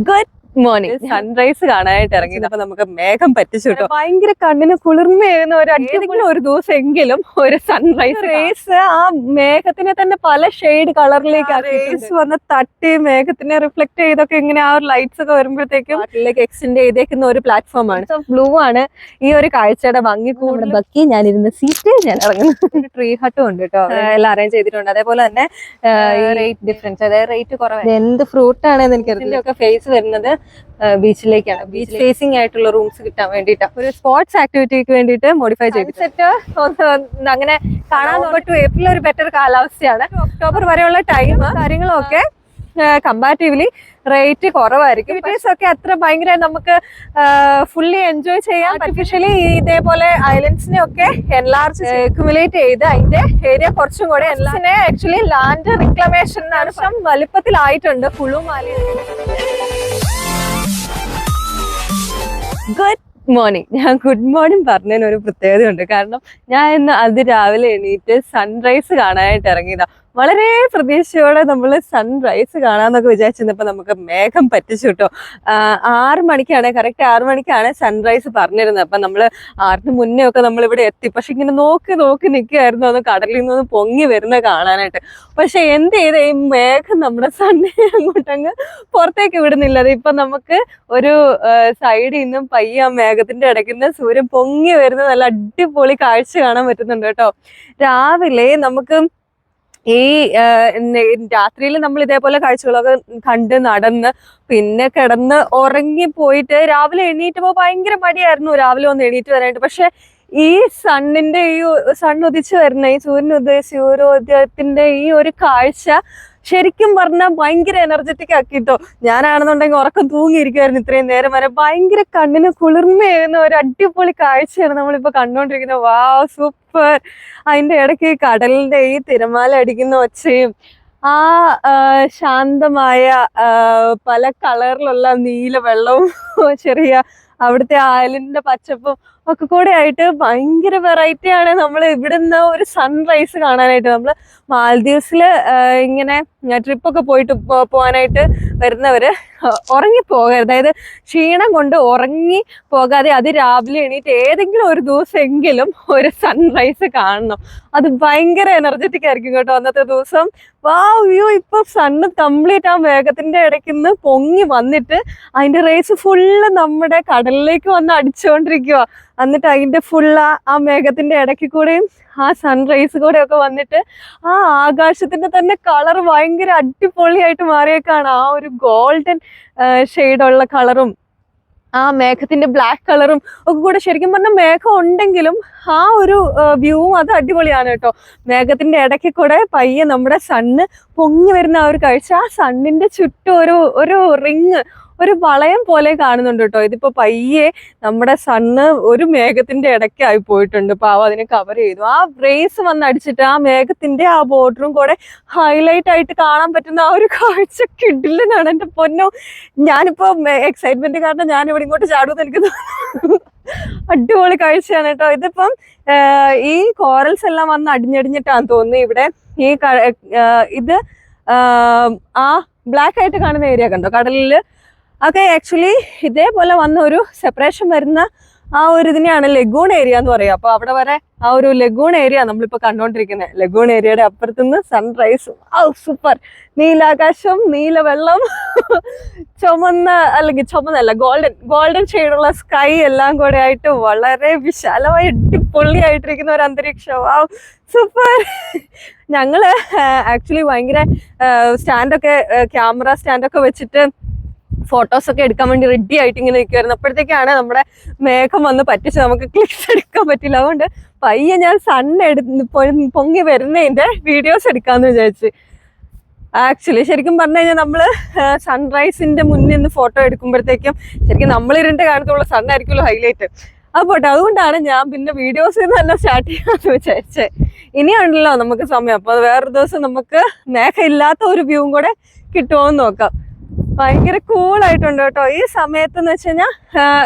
Good morning. Sunrise കാണാനായിട്ട് ഇറങ്ങിയപ്പോ നമുക്ക് മേഘം പറ്റിച്ചു കിട്ടും. ഭയങ്കര കണ്ണിന് കുളിർമയേകുന്ന ഏതെങ്കിലും ഒരു ദിവസമെങ്കിലും ഒരു സൺറൈസ് റേസ് ആ മേഘത്തിനെ തന്നെ പല ഷെയ്ഡ് കളറിലേക്ക് റേസ് വന്ന് തട്ടി മേഘത്തിനെ റിഫ്ലക്ട് ചെയ്തൊക്കെ ഇങ്ങനെ ആ ഒരു ലൈറ്റ്സ് ഒക്കെ വരുമ്പോഴത്തേക്കും അതിലേക്ക് എക്സ്റ്റെൻഡ് ചെയ്തേക്കുന്ന ഒരു പ്ലാറ്റ്ഫോം ആണ്. ബ്ലൂ ആണ് ഈ ഒരു കാഴ്ചയുടെ ഭംഗി. കൂടുതൽ ബക്കി ഞാനിരുന്ന സീറ്റ് ഞാൻ ഇറങ്ങുന്നു. ട്രീ ഹട്ടും ഉണ്ട് കേട്ടോ, എല്ലാം അറേഞ്ച് ചെയ്തിട്ടുണ്ട്. അതേപോലെ തന്നെ റേറ്റ് ഡിഫറൻസ്, അതായത് റേറ്റ് കുറവാണ്. എന്ത് ഫ്രൂട്ട് ആണെന്ന് എനിക്കറിയില്ല. ഒക്കെ ഫേസ് വരുന്നത് ബീച്ചിലേക്കാണ്. ബീച്ച് ഫേസിംഗ് ആയിട്ടുള്ള റൂംസ് കിട്ടാൻ വേണ്ടിയിട്ടാണ്. ഒരു സ്പോർട്സ് ആക്ടിവിറ്റിക്ക് വേണ്ടിയിട്ട് മോഡിഫൈ ചെയ്തു. അങ്ങനെ കാണാൻ പറ്റും. ഏപ്രിൽ ഒരു ബെറ്റർ കാലാവസ്ഥയാണ്. ഒക്ടോബർ വരെയുള്ള ടൈം കാര്യങ്ങളൊക്കെ കമ്പാരിറ്റീവ്ലി റേറ്റ് കുറവായിരിക്കും. ആക്ടിവിറ്റീസ് ഒക്കെ അത്ര ഭയങ്കര നമുക്ക് ഫുള്ളി എൻജോയ് ചെയ്യാൻ ആർട്ടിഫിഷ്യലി ഇതേപോലെ ഐലൻഡ്സിനെ ഒക്കെ എൻലാർജ് അക്യുമുലേറ്റ് ചെയ്ത് അതിന്റെ ഏരിയ കുറച്ചും കൂടെ എല്ലാത്തിനെ ആക്ച്വലി ലാൻഡ് റിക്ലമേഷൻ ആവശ്യം വലുപ്പത്തിലായിട്ടുണ്ട്. കുളുമാലി. Good morning. ഞാൻ ഗുഡ് മോർണിംഗ് പറഞ്ഞതിന് ഒരു പ്രത്യേകതയുണ്ട്. കാരണം ഞാൻ ഇന്ന് അതിരാവിലെ എണീറ്റ് സൺറൈസ് കാണാനായിട്ട് ഇറങ്ങിയതാ. വളരെ പ്രതീക്ഷയോടെ നമ്മൾ സൺറൈസ് കാണാന്നൊക്കെ വിചാരിച്ചിരുന്നപ്പോൾ നമുക്ക് മേഘം പറ്റിച്ചു കേട്ടോ. 6 മണിക്കാണ്, കറക്റ്റ് 6 മണിക്കാണ് സൺറൈസ് പറഞ്ഞിരുന്നത്. അപ്പം നമ്മൾ 6-ന് മുന്നേ ഒക്കെ നമ്മളിവിടെ എത്തി. പക്ഷെ ഇങ്ങനെ നോക്കി നിൽക്കുകയായിരുന്നു അത് കടലിൽ നിന്ന് പൊങ്ങി വരുന്ന കാണാനായിട്ട്. പക്ഷെ എന്ത് ചെയ്ത് ഈ മേഘം നമ്മുടെ സണ്ണിനെ അങ്ങോട്ടങ്ങ് പുറത്തേക്ക് വിടുന്നില്ല. അത് ഇപ്പം നമുക്ക് ഒരു സൈഡിൽ നിന്നും പയ്യെ ആ മേഘത്തിന്റെ ഇടയ്ക്ക് നിന്ന് സൂര്യൻ പൊങ്ങി വരുന്ന നല്ല അടിപൊളി കാഴ്ച കാണാൻ പറ്റുന്നുണ്ട് കേട്ടോ. രാവിലെ നമുക്ക് ഈ രാത്രിയിൽ നമ്മൾ ഇതേപോലെ കാഴ്ചകളൊക്കെ കണ്ട് നടന്ന് പിന്നെ കിടന്ന് ഉറങ്ങിപ്പോയിട്ട് രാവിലെ എണീറ്റപ്പോൾ ഭയങ്കര മടിയായിരുന്നു രാവിലെ ഒന്ന് എണീറ്റ് വരാനായിട്ട്. പക്ഷെ ഈ സണ്ണിന്റെ ഈ സൺ ഉദിച്ചു വരുന്ന ഈ സൂര്യോദയത്തിന്റെ ഈ ഒരു കാഴ്ച ശരിക്കും പറഞ്ഞാൽ ഭയങ്കര എനർജറ്റിക് ആക്കിട്ടോ. ഞാനാണെന്നുണ്ടെങ്കിൽ ഉറക്കം തൂങ്ങിയിരിക്കുമായിരുന്നു ഇത്രയും നേരം വരെ. ഭയങ്കര കണ്ണിന് കുളിർമയേകുന്ന ഒരു അടിപൊളി കാഴ്ചയാണ് നമ്മളിപ്പോ കണ്ടുകൊണ്ടിരിക്കുന്നത്. വാവ്, സൂപ്പർ. അതിന്റെ ഇടയ്ക്ക് കടലിന്റെ ഈ തിരമാല അടിക്കുന്ന ഒച്ചയും ആ ശാന്തമായ പല കളറിലുള്ള നീല വെള്ളവും ചെറിയ അവിടുത്തെ ഐലൻഡിന്റെ പച്ചപ്പും ഒക്കെ കൂടെ ആയിട്ട് ഭയങ്കര വെറൈറ്റി ആണ്. നമ്മൾ ഇവിടുന്ന് ഒരു സൺറൈസ് കാണാനായിട്ട് നമ്മൾ മാൽദീവ്സില് ഇങ്ങനെ ട്രിപ്പൊക്കെ പോകാനായിട്ട് വരുന്നവര് ഉറങ്ങിപ്പോകരുത്. അതായത് ക്ഷീണം കൊണ്ട് ഉറങ്ങി പോകാതെ അതിരാവിലെ എണീറ്റ് ഏതെങ്കിലും ഒരു ദിവസമെങ്കിലും ഒരു സൺറൈസ് കാണണം. അത് ഭയങ്കര എനർജറ്റിക് ആയിരിക്കും കേട്ടോ അന്നത്തെ ദിവസം. വ്യൂ ഇപ്പൊ സണ്ണ് കംപ്ലീറ്റ് ആ മേഘത്തിന്റെ ഇടയ്ക്ക് നിന്ന് പൊങ്ങി വന്നിട്ട് അതിന്റെ റേസ് ഫുള്ള് നമ്മുടെ കടലിലേക്ക് വന്ന് അടിച്ചുകൊണ്ടിരിക്കുക. എന്നിട്ട് അതിന്റെ ഫുള്ള് ആ മേഘത്തിന്റെ ഇടയ്ക്ക് കൂടെയും ആ സൺറൈസ് കൂടെ ഒക്കെ വന്നിട്ട് ആ ആകാശത്തിന്റെ തന്നെ കളർ ഭയങ്കര അടിപൊളിയായിട്ട് മാറിയേക്കാണ്. ആ ഒരു ഗോൾഡൻ ഷെയ്ഡുള്ള കളറും ആ മേഘത്തിന്റെ ബ്ലാക്ക് കളറും ഒക്കെ കൂടെ ശരിക്കും പറഞ്ഞാൽ മേഘം ഉണ്ടെങ്കിലും ആ ഒരു വ്യൂവും അത് അടിപൊളിയാണ് കേട്ടോ. മേഘത്തിന്റെ ഇടയ്ക്ക് കൂടെ പയ്യെ നമ്മുടെ സണ്ണ് പൊങ്ങി വരുന്ന ആ ഒരു കാഴ്ച. ആ സണ്ണിന്റെ ചുറ്റും ഒരു റിങ്, ഒരു വളയം പോലെ കാണുന്നുണ്ട് കേട്ടോ. ഇതിപ്പോ പയ്യെ നമ്മുടെ സണ്ണ് ഒരു മേഘത്തിന്റെ ഇടയ്ക്കായി പോയിട്ടുണ്ട്. പാവം അതിനെ കവർ ചെയ്തു. ആ റേസ് വന്ന് അടിച്ചിട്ട് ആ മേഘത്തിന്റെ ആ ബോർഡറും കൂടെ ഹൈലൈറ്റ് ആയിട്ട് കാണാൻ പറ്റുന്ന ആ ഒരു കാഴ്ച കിടിലനാണ്. എന്റെ പൊന്നോ, ഞാനിപ്പോ എക്സൈറ്റ്മെന്റ് കാരണം ഞാൻ ഇവിടെ ഇങ്ങോട്ട് ചാടുമെന്ന് എനിക്ക് തോന്നുന്നു. അടിപൊളി കാഴ്ചയാണ് കേട്ടോ. ഇതിപ്പം ഈ കോറൽസ് എല്ലാം വന്ന് അടിഞ്ഞടിഞ്ഞിട്ടാന്ന് തോന്നുന്നു ഇവിടെ. ഈ ഇത് ആ ബ്ലാക്ക് ആയിട്ട് കാണുന്ന ഏരിയ കണ്ടോ കടലില്, ഒക്കെ ആക്ച്വലി ഇതേപോലെ വന്ന ഒരു സെപ്പറേഷൻ വരുന്ന ആ ഒരു ഇതിനെയാണ് ലഗൂൺ ഏരിയ എന്ന് പറയുക. അപ്പൊ അവിടെ വരെ ആ ഒരു ലഗൂൺ ഏരിയ നമ്മളിപ്പോ കണ്ടോണ്ടിരിക്കുന്നത്. ലഗൂൺ ഏരിയയുടെ അപ്പുറത്തുനിന്ന് സൺറൈസ്. സൂപ്പർ. നീലാകാശം, നീലവെള്ളം, ചുമന്നല്ല ഗോൾഡൻ ഷെയ്ഡുള്ള സ്കൈ എല്ലാം കൂടെ ആയിട്ട് വളരെ വിശാലമായി അടിപൊളിയായിട്ടിരിക്കുന്ന ഒരു അന്തരീക്ഷം. സൂപ്പർ. ഞങ്ങള് ആക്ച്വലി ഭയങ്കര ക്യാമറ സ്റ്റാൻഡൊക്കെ വെച്ചിട്ട് ഫോട്ടോസൊക്കെ എടുക്കാൻ വേണ്ടി റെഡി ആയിട്ട് ഇങ്ങനെ നിൽക്കുമായിരുന്നു. അപ്പോഴത്തേക്കാണ് നമ്മുടെ മേഘം വന്ന് പറ്റിച്ച് നമുക്ക് ക്ലിക്സ് എടുക്കാൻ പറ്റില്ല. അതുകൊണ്ട് പയ്യെ ഞാൻ പൊങ്ങി വരുന്നതിന്റെ വീഡിയോസ് എടുക്കാന്ന് വിചാരിച്ച്. ആക്ച്വലി ശരിക്കും പറഞ്ഞു കഴിഞ്ഞാൽ നമ്മള് സൺറൈസിന്റെ മുന്നിൽ നിന്ന് ഫോട്ടോ എടുക്കുമ്പോഴത്തേക്കും ശരിക്കും നമ്മളിരുണ്ട് കാണത്തുള്ള സണ്ണായിരിക്കുമല്ലോ ഹൈലൈറ്റ്. പോട്ടെ, അതുകൊണ്ടാണ് ഞാൻ പിന്നെ വീഡിയോസിൽ നിന്ന് തന്നെ സ്റ്റാർട്ട് ചെയ്യാന്ന് വിചാരിച്ചേ. ഇനിയുണ്ടല്ലോ നമുക്ക് സമയം. അപ്പൊ വേറൊരു ദിവസം നമുക്ക് മേഘം ഇല്ലാത്ത ഒരു വ്യൂവും കൂടെ കിട്ടുമോന്ന് നോക്കാം. ഭയങ്കര കൂളായിട്ടുണ്ട് കേട്ടോ ഈ സമയത്ത് എന്ന് വെച്ച് കഴിഞ്ഞാൽ.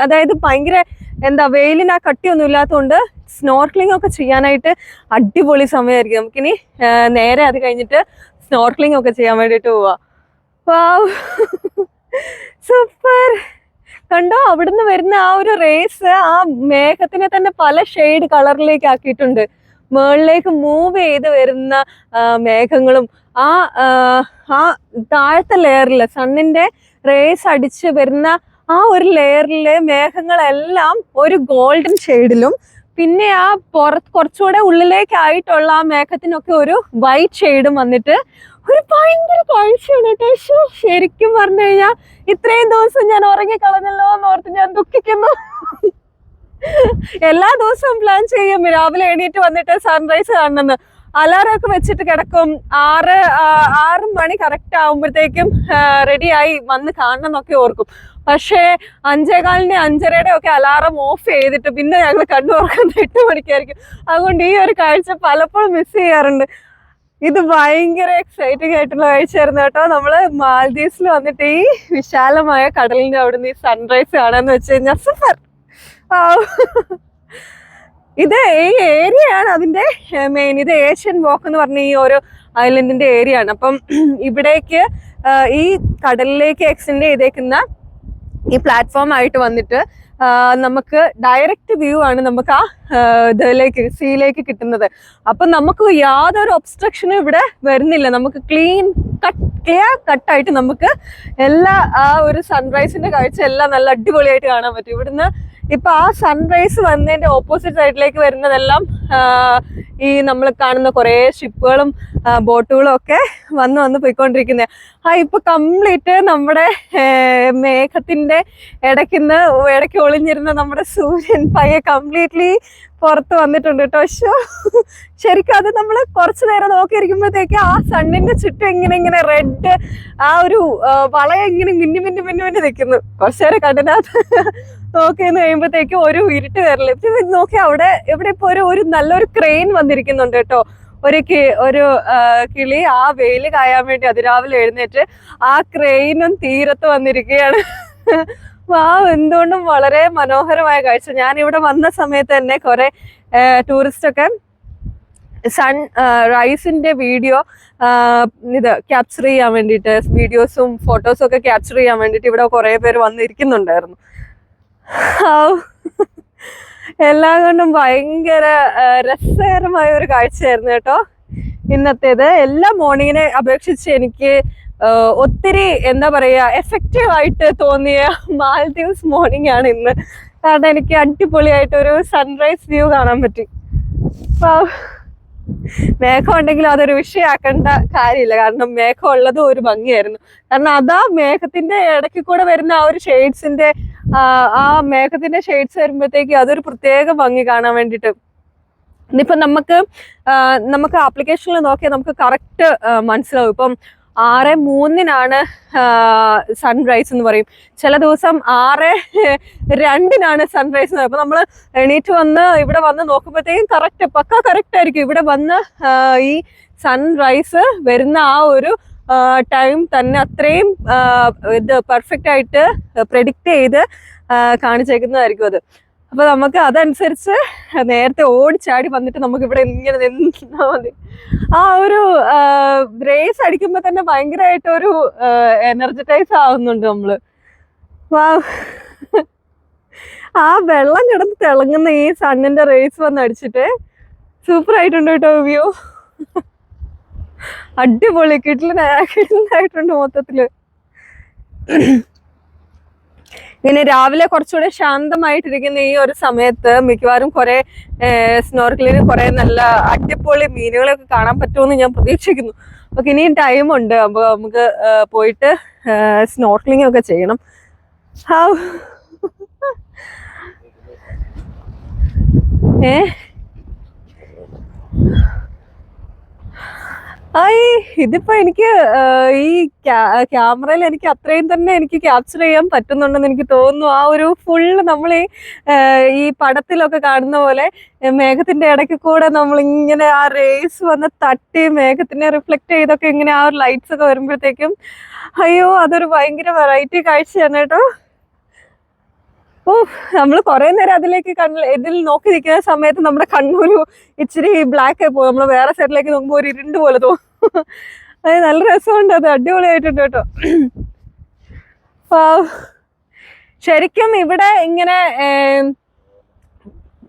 അതായത് ഭയങ്കര വെയിലിന് ആ കട്ടിയൊന്നും ഇല്ലാത്തതുകൊണ്ട് സ്നോർക്ലിംഗ് ഒക്കെ ചെയ്യാനായിട്ട് അടിപൊളി സമയമായിരിക്കും. നമുക്കിനി നേരെ അത് കഴിഞ്ഞിട്ട് സ്നോർക്ലിംഗ് ഒക്കെ ചെയ്യാൻ വേണ്ടിയിട്ട് പോവാ. സൂപ്പർ. കണ്ടോ, അവിടുന്ന് വരുന്ന ആ ഒരു റേസ് ആ മേഘത്തിനെ തന്നെ പല ഷെയ്ഡ് കളറിലേക്ക് ആക്കിയിട്ടുണ്ട്. മുകളിലേക്ക് മൂവ് ചെയ്ത് വരുന്ന മേഘങ്ങളും ആ ആ താഴത്തെ ലെയറില് സണ്ണിന്റെ റേസ് അടിച്ച് വരുന്ന ആ ഒരു ലെയറിലെ മേഘങ്ങളെല്ലാം ഒരു ഗോൾഡൻ ഷെയ്ഡിലും, പിന്നെ ആ കുറച്ചുകൂടെ ഉള്ളിലേക്കായിട്ടുള്ള ആ മേഘത്തിനൊക്കെ ഒരു വൈറ്റ് ഷെയ്ഡും വന്നിട്ട് ഒരു ഭയങ്കര കാഴ്ചയാണ് കേട്ടോ. ശരിക്കും പറഞ്ഞു കഴിഞ്ഞാൽ ഇത്രയും ദിവസം ഞാൻ ഉറങ്ങിക്കളഞ്ഞല്ലോ എന്ന് ഓർത്ത് ഞാൻ ദുഃഖിക്കുന്നു. എല്ലാ ദിവസവും പ്ലാൻ ചെയ്യും രാവിലെ എണീറ്റ് വന്നിട്ട് സൺറൈസ് കാണണമെന്ന്. അലാറം ഒക്കെ വെച്ചിട്ട് കിടക്കും. 6 മണി കറക്റ്റ് ആവുമ്പോഴത്തേക്കും റെഡിയായി വന്ന് കാണണം എന്നൊക്കെ ഓർക്കും. പക്ഷേ 5:15 5:30 ഒക്കെ അലാറം ഓഫ് ചെയ്തിട്ട് പിന്നെ ഞങ്ങൾ കണ്ണു തുറക്കുന്നത് 8 മണിക്കായിരിക്കും. അതുകൊണ്ട് ഈ ഒരു കാഴ്ച പലപ്പോഴും മിസ് ചെയ്യാറുണ്ട്. ഇത് ഭയങ്കര എക്സൈറ്റിംഗ് ആയിട്ടുള്ള കാഴ്ചയായിരുന്നു കേട്ടോ. നമ്മള് മാൽദീവ്സിൽ വന്നിട്ട് ഈ വിശാലമായ കടലിന്റെ അവിടുന്ന് ഈ സൺറൈസ് കാണാന്ന് വെച്ച് കഴിഞ്ഞാൽ സൂപ്പർ. ഇത് ഈ ഏരിയ ആണ് അതിന്റെ മെയിൻ. ഇത് ഏഷ്യൻ വാക്ക് എന്ന് പറഞ്ഞ ഈ ഒരു ഐലൻഡിന്റെ ഏരിയ ആണ്. അപ്പം ഇവിടേക്ക് ഈ കടലിലേക്ക് എക്സ്റ്റെൻഡ് ചെയ്തേക്കുന്ന ഈ പ്ലാറ്റ്ഫോം ആയിട്ട് വന്നിട്ട് നമുക്ക് ഡയറക്റ്റ് വ്യൂ ആണ് നമുക്ക് ആ ഇതിലേക്ക് സീയിലേക്ക് കിട്ടുന്നത്. അപ്പൊ നമുക്ക് യാതൊരു ഒബ്സ്ട്രക്ഷനും ഇവിടെ വരുന്നില്ല. നമുക്ക് ക്ലിയർ കട്ടായിട്ട് നമുക്ക് എല്ലാ ആ ഒരു സൺറൈസിന്റെ കാഴ്ച എല്ലാം നല്ല അടിപൊളിയായിട്ട് കാണാൻ പറ്റും. ഇവിടുന്ന് ഇപ്പൊ ആ സൺറൈസ് വന്നതിന്റെ ഓപ്പോസിറ്റ് സൈഡിലേക്ക് വരുന്നതെല്ലാം ഈ നമ്മൾ കാണുന്ന കുറെ ഷിപ്പുകളും ബോട്ടുകളും ഒക്കെ വന്ന് പോയിക്കൊണ്ടിരിക്കുന്നത്. ഇപ്പൊ കംപ്ലീറ്റ് നമ്മുടെ മേഘത്തിന്റെ ഇടയ്ക്ക് ഒളിഞ്ഞിരുന്ന നമ്മുടെ സൂര്യൻ പയ്യെ കംപ്ലീറ്റ്ലി പുറത്ത് വന്നിട്ടുണ്ട് കേട്ടോ. ശരിക്കും അത് നമ്മൾ കുറച്ചു നേരം നോക്കിയിരിക്കുമ്പോഴത്തേക്ക് ആ സണ്ണിന്റെ ചുറ്റും ഇങ്ങനെ റെഡ് ആ ഒരു വളയ ഇങ്ങനെ മിന്നി നിൽക്കുന്നു. കുറച്ചു നേരം കണ്ടിനകത്ത് നോക്കിയെന്ന് കഴിയുമ്പോഴത്തേക്കും ഒരു ഇരുട്ട് കയറില്ല. നോക്കി അവിടെ ഇവിടെ ഇപ്പൊ ഒരു നല്ലൊരു ക്രെയിൻ വന്നിരിക്കുന്നുണ്ട് കേട്ടോ. ഒരു കിളി ആ വെയിൽ കായാൻ വേണ്ടി അതിരാവിലെ എഴുന്നേറ്റ് ആ ക്രെയിനും തീരത്ത് വന്നിരിക്കുകയാണ്. എന്തുകൊണ്ടും വളരെ മനോഹരമായ കാഴ്ച. ഞാൻ ഇവിടെ വന്ന സമയത്ത് തന്നെ കുറെ ടൂറിസ്റ്റ് ഒക്കെ സൺ റൈസിന്റെ വീഡിയോ ക്യാപ്ചർ ചെയ്യാൻ വേണ്ടിയിട്ട്, വീഡിയോസും ഫോട്ടോസും ഒക്കെ ക്യാപ്ചർ ചെയ്യാൻ വേണ്ടിയിട്ട് ഇവിടെ കുറെ പേര് വന്നിരിക്കുന്നുണ്ടായിരുന്നു. എല്ലാം കൊണ്ടും ഭയങ്കര രസകരമായ ഒരു കാഴ്ചയായിരുന്നു കേട്ടോ ഇന്നത്തേത്. എല്ലാ മോർണിംഗിനെ അപേക്ഷിച്ച് എനിക്ക് ഒത്തിരി എന്താ പറയാ എഫക്റ്റീവ് ആയിട്ട് തോന്നിയ മാൽദീവ്സ് മോർണിംഗ് ആണ് ഇന്ന്. കാരണം എനിക്ക് അടിപൊളിയായിട്ട് ഒരു സൺറൈസ് വ്യൂ കാണാൻ പറ്റി. മേഘം ഉണ്ടെങ്കിലും അതൊരു വിഷയമാക്കേണ്ട കാര്യമില്ല. കാരണം മേഘം ഉള്ളതും ഒരു ഭംഗിയായിരുന്നു. കാരണം അതാ മേഘത്തിന്റെ ഇടയ്ക്ക് കൂടെ വരുന്ന ആ ഒരു ഷെയ്ഡ്സിന്റെ ആ മേഘത്തിന്റെ ഷെയ്ഡ്സ് വരുമ്പോഴത്തേക്ക് അതൊരു പ്രത്യേക ഭംഗി കാണാൻ വേണ്ടിയിട്ട്. ഇനിയിപ്പം നമുക്ക് ആപ്ലിക്കേഷനിൽ നോക്കിയാൽ നമുക്ക് കറക്റ്റ് മനസ്സിലാവും. ഇപ്പം 6:03 സൺറൈസ് എന്ന് പറയും. ചില ദിവസം 6:02 സൺറൈസ് എന്ന് പറയും. അപ്പൊ നമ്മൾ എണീറ്റ് വന്ന് ഇവിടെ വന്ന് നോക്കുമ്പോഴത്തേക്കും കറക്റ്റ് ആയിരിക്കും. ഇവിടെ വന്ന് ഈ സൺറൈസ് വരുന്ന ആ ഒരു ടൈം തന്നെ അത്രയും ഇത് പെർഫെക്റ്റ് ആയിട്ട് പ്രെഡിക്റ്റ് ചെയ്ത് കാണിച്ചേക്കുന്നതായിരിക്കും അത്. അപ്പൊ നമുക്ക് അതനുസരിച്ച് നേരത്തെ ഓടിച്ചാടി വന്നിട്ട് നമുക്ക് ഇവിടെ ഇങ്ങനെ നിന്നാ മതി. ആ ഒരു റേസ് അടിക്കുമ്പോ തന്നെ ഭയങ്കരമായിട്ട് ഒരു എനർജറ്റൈസ് ആവുന്നുണ്ട് നമ്മള്. ആ വെള്ളം കിടന്ന് തിളങ്ങുന്ന ഈ സണ്ണിന്റെ റേസ് വന്ന് അടിച്ചിട്ട് സൂപ്പർ ആയിട്ടുണ്ട് കേട്ടോ വ്യൂ. അടിപൊളി കിടിലനായിട്ടുണ്ട് മൊത്തത്തില്. ഇങ്ങനെ രാവിലെ കുറച്ചുകൂടെ ശാന്തമായിട്ടിരിക്കുന്ന ഈ ഒരു സമയത്ത് മിക്കവാറും കുറെ സ്നോർക്കലിന് കുറെ നല്ല അടിപൊളി മീനുകളൊക്കെ കാണാൻ പറ്റുമെന്ന് ഞാൻ പ്രതീക്ഷിക്കുന്നു. അപ്പൊ ഇനിയും ടൈമുണ്ട്. അപ്പൊ നമുക്ക് പോയിട്ട് സ്നോർക്കലിംഗ് ഒക്കെ ചെയ്യണം. ഇതിപ്പോ എനിക്ക് ഈ ക്യാമറയിൽ എനിക്ക് അത്രയും തന്നെ എനിക്ക് ക്യാപ്ചർ ചെയ്യാൻ പറ്റുന്നുണ്ടെന്ന് എനിക്ക് തോന്നുന്നു. ആ ഒരു ഫുള്ള് നമ്മൾ ഈ പടത്തിലൊക്കെ കാണുന്ന പോലെ മേഘത്തിന്റെ ഇടയ്ക്ക് കൂടെ നമ്മൾ ഇങ്ങനെ ആ റേസ് വന്ന് തട്ടി മേഘത്തിനെ റിഫ്ലക്ട് ചെയ്തൊക്കെ ഇങ്ങനെ ആ ഒരു ലൈറ്റ്സ് ഒക്കെ വരുമ്പോഴത്തേക്കും അതൊരു ഭയങ്കര വെറൈറ്റി കാഴ്ചയാണ് കേട്ടോ. നമ്മൾ കുറെ നേരം ഇതിൽ നോക്കി നിൽക്കുന്ന സമയത്ത് നമ്മുടെ കണ്ണൂര് ഇച്ചിരി ബ്ലാക്ക് ആയി പോകും. നമ്മൾ വേറെ സൈഡിലേക്ക് നോക്കുമ്പോൾ ഒരു ഇരുണ്ട് പോലെ തോന്നും. അത് നല്ല രസമുണ്ട്. അത് അടിപൊളിയായിട്ടുണ്ട് കേട്ടോ. ശരിക്കും ഇവിടെ ഇങ്ങനെ